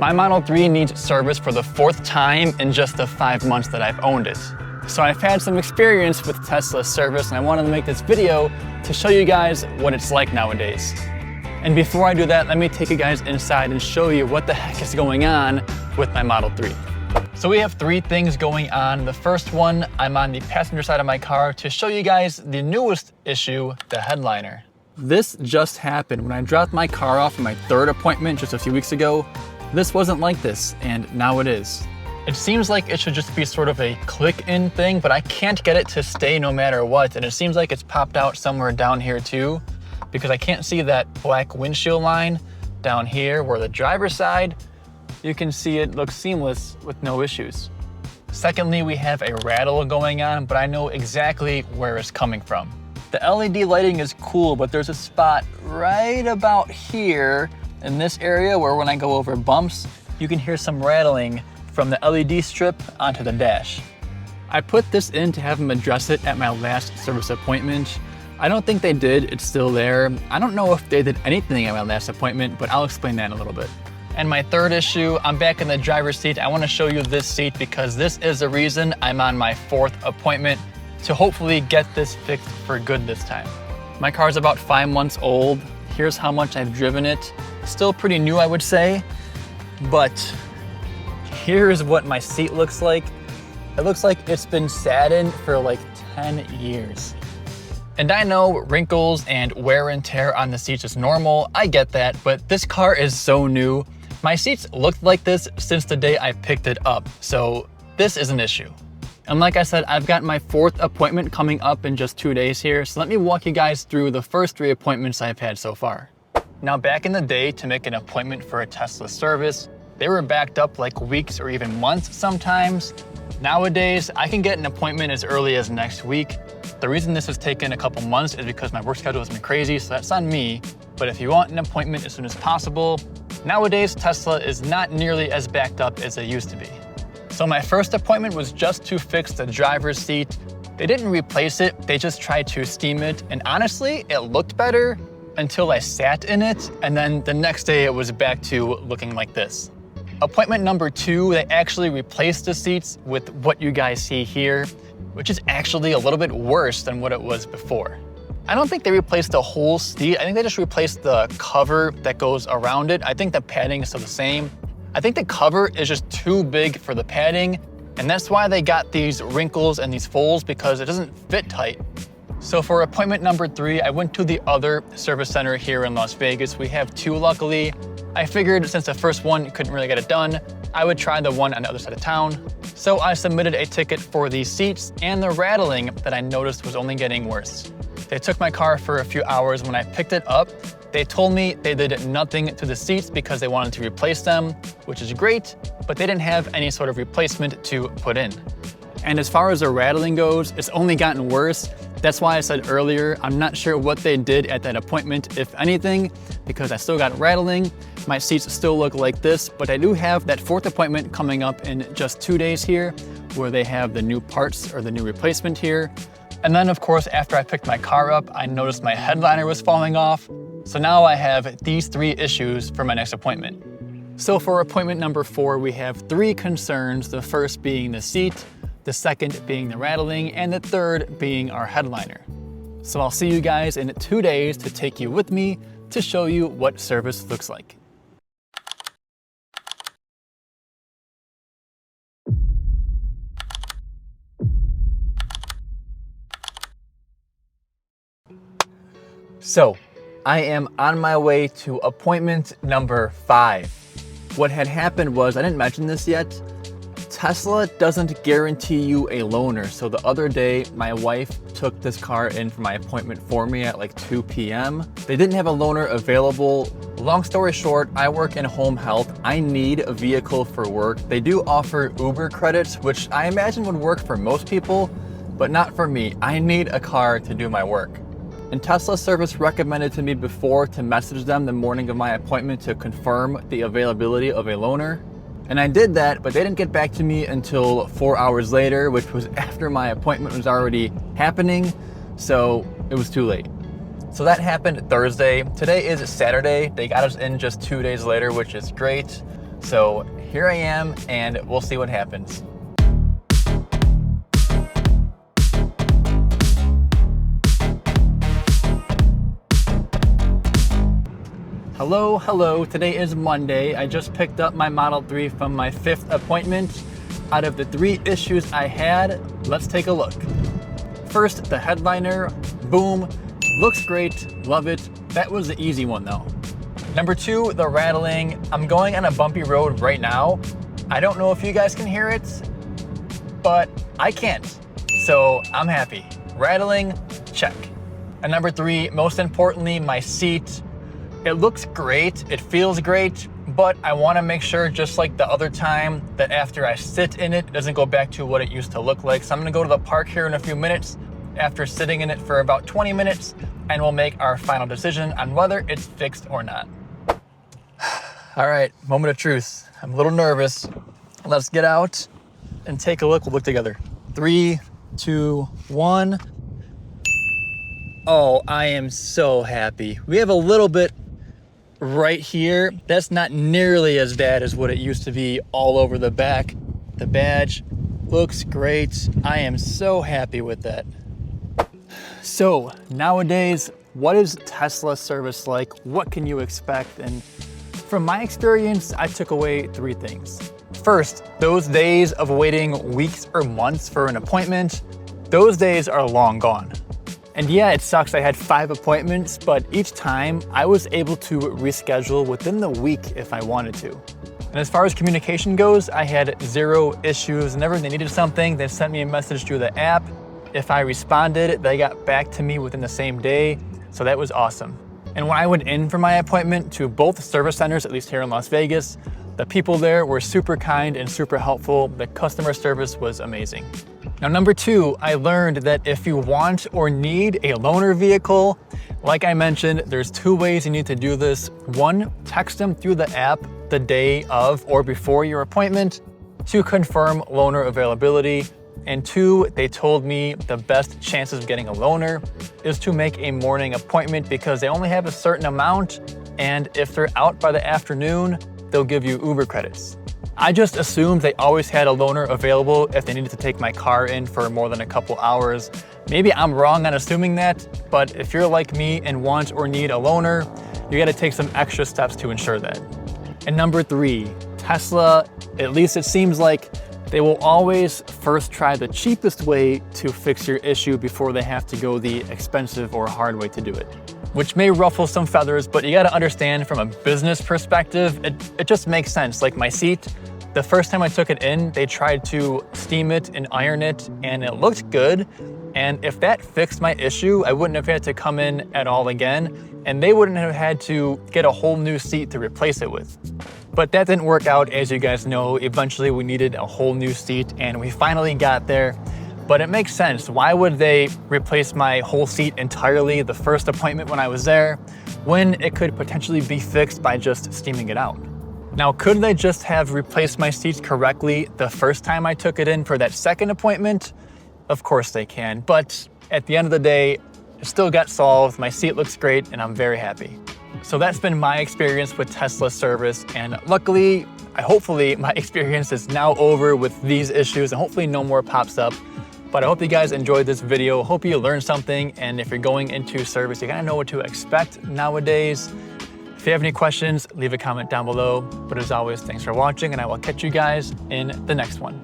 My Model 3 needs service for the 4th time in just the 5 months that I've owned it. So I've had some experience with Tesla service, and I wanted to make this video to show you guys what it's like nowadays. And before I do that, let me take you guys inside and show you what the heck is going on with my Model 3. So we have 3 things going on. The first one, I'm on the passenger side of my car to show you guys the newest issue, the headliner. This just happened when I dropped my car off in my 3rd appointment just a few weeks ago. This wasn't like this, and now it is. It seems like it should just be sort of a click-in thing, but I can't get it to stay no matter what, and it seems like it's popped out somewhere down here too, because I can't see that black windshield line down here where the driver's side, you can see it looks seamless with no issues. Secondly, we have a rattle going on, but I know exactly where it's coming from. The LED lighting is cool, but there's a spot right about here in this area where when I go over bumps, you can hear some rattling from the LED strip onto the dash. I put this in to have them address it at my last service appointment. I don't think they did, it's still there. I don't know if they did anything at my last appointment, but I'll explain that in a little bit. And my 3rd issue, I'm back in the driver's seat. I wanna show you this seat because this is the reason I'm on my 4th appointment to hopefully get this fixed for good this time. My car's about 5 months old. Here's how much I've driven it. Still pretty new, I would say, but here's what my seat looks like. It looks like it's been sat in for like 10 years. And I know wrinkles and wear and tear on the seats is normal, I get that, but this car is so new. My seats looked like this since the day I picked it up, so this is an issue. And like I said, I've got my 4th appointment coming up in just 2 days here, so let me walk you guys through the first 3 appointments I've had so far. Now back in the day, to make an appointment for a Tesla service, they were backed up like weeks or even months sometimes. Nowadays, I can get an appointment as early as next week. The reason this has taken a couple months is because my work schedule has been crazy, so that's on me. But if you want an appointment as soon as possible, nowadays Tesla is not nearly as backed up as they used to be. So my first appointment was just to fix the driver's seat. They didn't replace it, they just tried to steam it. And honestly, it looked better until I sat in it. And then the next day it was back to looking like this. Appointment number 2, they actually replaced the seats with what you guys see here, which is actually a little bit worse than what it was before. I don't think they replaced the whole seat. I think they just replaced the cover that goes around it. I think the padding is still the same. I think the cover is just too big for the padding, and that's why they got these wrinkles and these folds, because it doesn't fit tight. So for appointment number 3, I went to the other service center here in Las Vegas. We have 2 luckily. I figured since the first one couldn't really get it done, I would try the one on the other side of town. So I submitted a ticket for these seats, and the rattling that I noticed was only getting worse. They took my car for a few hours. When I picked it up, they told me they did nothing to the seats because they wanted to replace them, which is great, but they didn't have any sort of replacement to put in. And as far as the rattling goes, it's only gotten worse. That's why I said earlier, I'm not sure what they did at that appointment, if anything, because I still got rattling. My seats still look like this, but I do have that 4th appointment coming up in just 2 days here, where they have the new parts or the new replacement here. And then of course, after I picked my car up, I noticed my headliner was falling off. So now I have these 3 issues for my next appointment. So for appointment number 4, we have 3 concerns, the first being the seat, the second being the rattling, and the 3rd being our headliner. So I'll see you guys in 2 days to take you with me to show you what service looks like. So I am on my way to appointment number 5. What had happened was, I didn't mention this yet, Tesla doesn't guarantee you a loaner. So the other day, my wife took this car in for my appointment for me at like 2 p.m. They didn't have a loaner available. Long story short, I work in home health. I need a vehicle for work. They do offer Uber credits, which I imagine would work for most people, but not for me. I need a car to do my work. And Tesla service recommended to me before to message them the morning of my appointment to confirm the availability of a loaner. And I did that, but they didn't get back to me until 4 hours later, which was after my appointment was already happening. So it was too late. So that happened Thursday. Today is Saturday. They got us in just 2 days later, which is great. So here I am, and we'll see what happens. Hello, today is Monday. I just picked up my Model 3 from my 5th appointment. Out of the 3 issues I had, let's take a look. First, the headliner, boom, looks great, love it. That was the easy one though. Number 2, the rattling. I'm going on a bumpy road right now. I don't know if you guys can hear it, but I can't. So I'm happy. Rattling, check. And number 3, most importantly, my seat. It looks great, it feels great, but I want to make sure, just like the other time, that after I sit in it, it doesn't go back to what it used to look like. So I'm gonna go to the park here in a few minutes after sitting in it for about 20 minutes, and we'll make our final decision on whether it's fixed or not. All right, moment of truth. I'm a little nervous. Let's get out and take a look. We'll look together. 3, 2, 1. Oh, I am so happy. We have a little bit right here. That's not nearly as bad as what it used to be all over the back. The badge looks great. I am so happy with that. So nowadays, what is Tesla service like? What can you expect? And from my experience, I took away 3 things. First, those days of waiting weeks or months for an appointment, those days are long gone. And yeah, it sucks I had 5 appointments, but each time I was able to reschedule within the week if I wanted to. And as far as communication goes, I had 0 issues. Whenever they needed something, they sent me a message through the app. If I responded, they got back to me within the same day. So that was awesome. And when I went in for my appointment to both service centers, at least here in Las Vegas, the people there were super kind and super helpful. The customer service was amazing. Now, number 2, I learned that if you want or need a loaner vehicle, like I mentioned, there's 2 ways you need to do this. 1, text them through the app the day of or before your appointment to confirm loaner availability. And 2, they told me the best chances of getting a loaner is to make a morning appointment because they only have a certain amount, and if they're out by the afternoon, they'll give you Uber credits. I just assumed they always had a loaner available if they needed to take my car in for more than a couple hours. Maybe I'm wrong on assuming that, but if you're like me and want or need a loaner, you gotta take some extra steps to ensure that. And number 3, Tesla, at least it seems like, they will always first try the cheapest way to fix your issue before they have to go the expensive or hard way to do it. Which may ruffle some feathers, but you gotta understand from a business perspective, it just makes sense. Like my seat, the first time I took it in, they tried to steam it and iron it, and it looked good. And if that fixed my issue, I wouldn't have had to come in at all again, and they wouldn't have had to get a whole new seat to replace it with. But that didn't work out, as you guys know. Eventually we needed a whole new seat, and we finally got there. But it makes sense. Why would they replace my whole seat entirely the first appointment when I was there, when it could potentially be fixed by just steaming it out? Now, could they just have replaced my seats correctly the first time I took it in for that second appointment? Of course they can, but at the end of the day, it still got solved. My seat looks great, and I'm very happy. So that's been my experience with Tesla service, and luckily, hopefully, my experience is now over with these issues, and hopefully no more pops up. But I hope you guys enjoyed this video. Hope you learned something, and if you're going into service, you gotta know what to expect nowadays. If you have any questions, leave a comment down below. But as always, thanks for watching, and I will catch you guys in the next one.